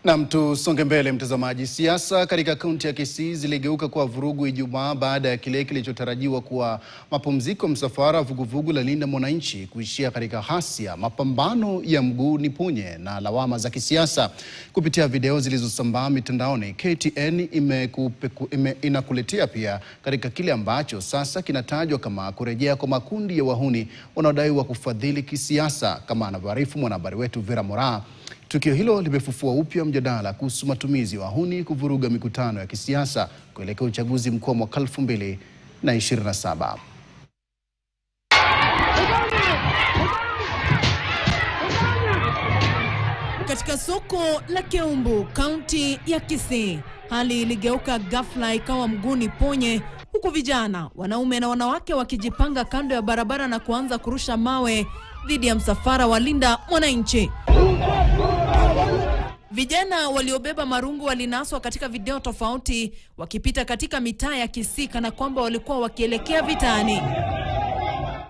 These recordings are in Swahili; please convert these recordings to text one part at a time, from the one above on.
Na tusonge mbele mtazamaji. Siasa katika kaunti ya Kisii ziligeuka kuwa vurugu Ijumaa baada ya kile kilichotarajiwa kuwa mapumziko msafara vuguvugu la Linda Mwananchi kuishia katika ghasia, mapambano ya mguu ni punye na lawama za kisiasa. Kupitia video zilizosambaa mitandaoni, KTN inakuletea pia katika kile ambacho sasa kinatajwa kama kurejea kwa makundi ya wahuni wanaodaiwa kufadhili kisiasa, kama anavyoarifu mwanahabari wetu Vera Moraa. Tukio hilo limefufua upya mjadala kuhusu matumizi ya wahuni kuvuruga mikutano ya kisiasa kuelekea uchaguzi mkuu wa mwaka 2027. Katika soko la Keumbu, kaunti ya Kisii, hali iligeuka ghafla ikawa mguu ni ponye, huku vijana, wanaume na wanawake wakijipanga kando ya barabara na kuanza kurusha mawe dhidi ya msafara wa Linda Mwananchi. Vijana waliobeba marungu walinaswa katika video tofauti wakipita katika mitaa ya Kisii kana kwamba walikuwa wakielekea vitani.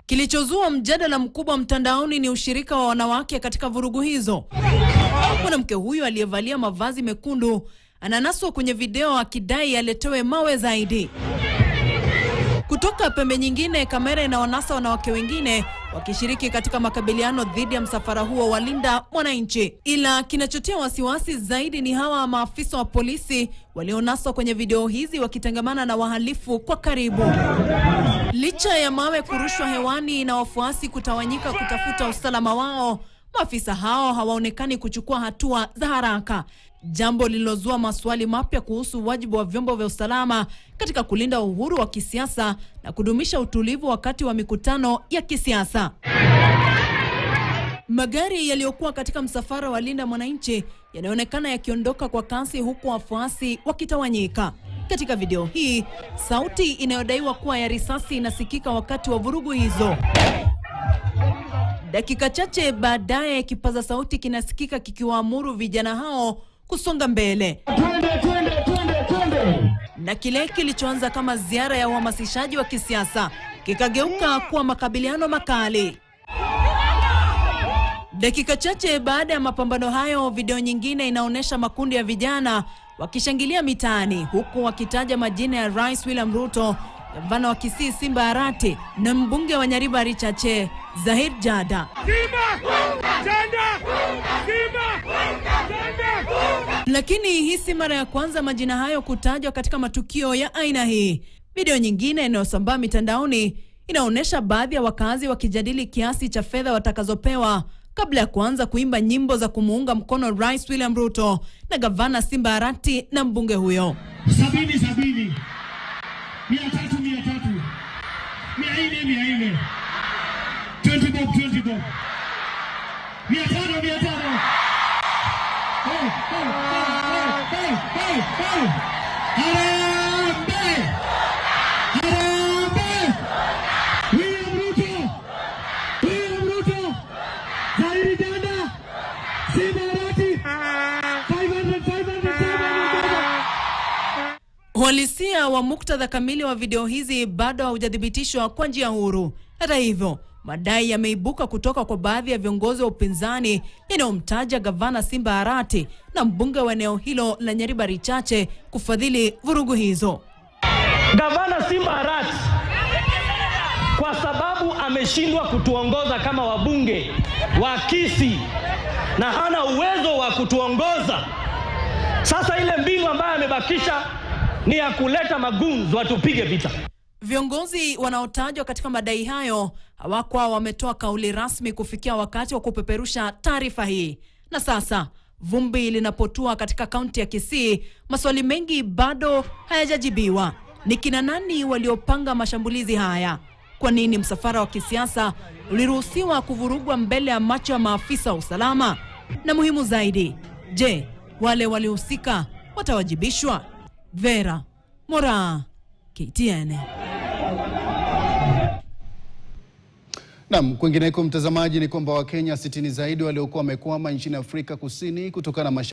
Kilichozua mjadala mkubwa mtandaoni ni ushirika wa wanawake katika vurugu hizo. Mwanamke huyu aliyevalia mavazi mekundu ananaswa kwenye video akidai aletewe mawe zaidi. Kutoka pembe nyingine, kamera inawanasa wanawake wengine wakishiriki katika makabiliano dhidi ya msafara huo wa Linda Mwananchi. Ila kinachotia wasiwasi zaidi ni hawa maafisa wa polisi walionaswa kwenye video hizi wakitangamana na wahalifu kwa karibu. Licha ya mawe kurushwa hewani na wafuasi kutawanyika kutafuta usalama wao, maafisa hao hawaonekani kuchukua hatua za haraka, jambo lililozua maswali mapya kuhusu wajibu wa vyombo vya usalama katika kulinda uhuru wa kisiasa na kudumisha utulivu wakati wa mikutano ya kisiasa. Magari yaliyokuwa katika msafara wa Linda Mwananchi yanaonekana yakiondoka kwa kasi huku wafuasi wakitawanyika. Katika video hii, sauti inayodaiwa kuwa ya risasi inasikika wakati wa vurugu hizo. Dakika chache baadaye, kipaza sauti kinasikika kikiwaamuru vijana hao kusonga mbele. Na kile kilichoanza kama ziara ya uhamasishaji wa kisiasa kikageuka kuwa makabiliano makali. Dakika chache baada ya mapambano hayo, video nyingine inaonyesha makundi ya vijana wakishangilia mitaani huku wakitaja majina ya Rais William Ruto, gavana wa Kisii Simba Arati na mbunge wa Nyaribari Chache Zahir Jada. Lakini hii si mara ya kwanza majina hayo kutajwa katika matukio ya aina hii. Video nyingine inayosambaa mitandaoni inaonyesha baadhi ya wakazi wakijadili kiasi cha fedha watakazopewa kabla ya kuanza kuimba nyimbo za kumuunga mkono Rais William Ruto na gavana Simba Arati na mbunge huyo. 70 300 400 20 bob 20 bob 500 William Ruto Zahir Jada Simba Arati 500. Uhalisia wa muktadha kamili wa video hizi bado haujathibitishwa kwa njia huru. Hata hivyo, madai yameibuka kutoka kwa baadhi ya viongozi wa upinzani yanayomtaja gavana Simba Arati na mbunge wa eneo hilo la Nyaribari Chache kufadhili vurugu hizo. Gavana Simba Arati, kwa sababu ameshindwa kutuongoza kama wabunge wa Kisii na hana uwezo wa kutuongoza, sasa ile mbinu ambayo amebakisha ni ya kuleta magunzi watupige vita. Viongozi wanaotajwa katika madai hayo hawakuwa wametoa kauli rasmi kufikia wakati wa kupeperusha taarifa hii. Na sasa vumbi linapotua katika kaunti ya Kisii, maswali mengi bado hayajajibiwa. Ni kina nani waliopanga mashambulizi haya? Kwa nini msafara wa kisiasa uliruhusiwa kuvurugwa mbele ya macho ya maafisa wa usalama? Na muhimu zaidi, je, wale waliohusika watawajibishwa? Vera Moraa, KTN. Kwingineko mtazamaji, ni kwamba Wakenya 60 zaidi waliokuwa wamekwama nchini Afrika Kusini kutokana na